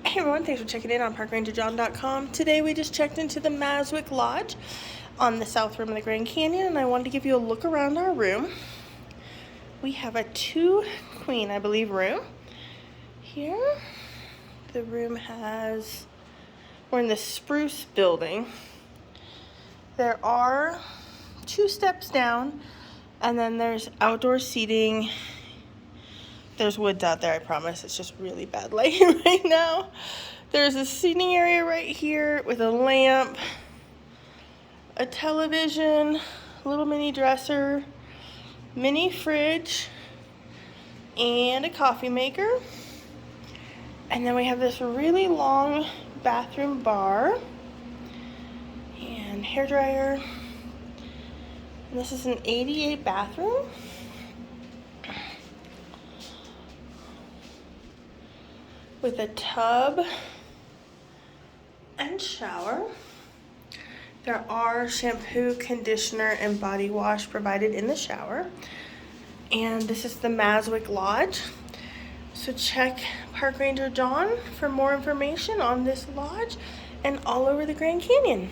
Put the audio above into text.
Hey everyone, thanks for checking in on parkrangerjohn.com. Today we just checked into the Maswick Lodge on the south rim of the Grand Canyon, and I wanted to give you a look around our room. We have a 2 queen, I believe, room here. The room has, we're in the Spruce Building. There are 2 steps down, and then there's outdoor seating. There's woods out there, I promise. It's just really bad lighting right now. There's a seating area right here with a lamp, a television, a little mini dresser, mini fridge, and a coffee maker. And then we have this really long bathroom bar and hairdryer. And this is an 88 bathroom. With a tub and shower. There are shampoo, conditioner, and body wash provided in the shower. And this is the Maswick Lodge. So check Park Ranger John for more information on this lodge and all over the Grand Canyon.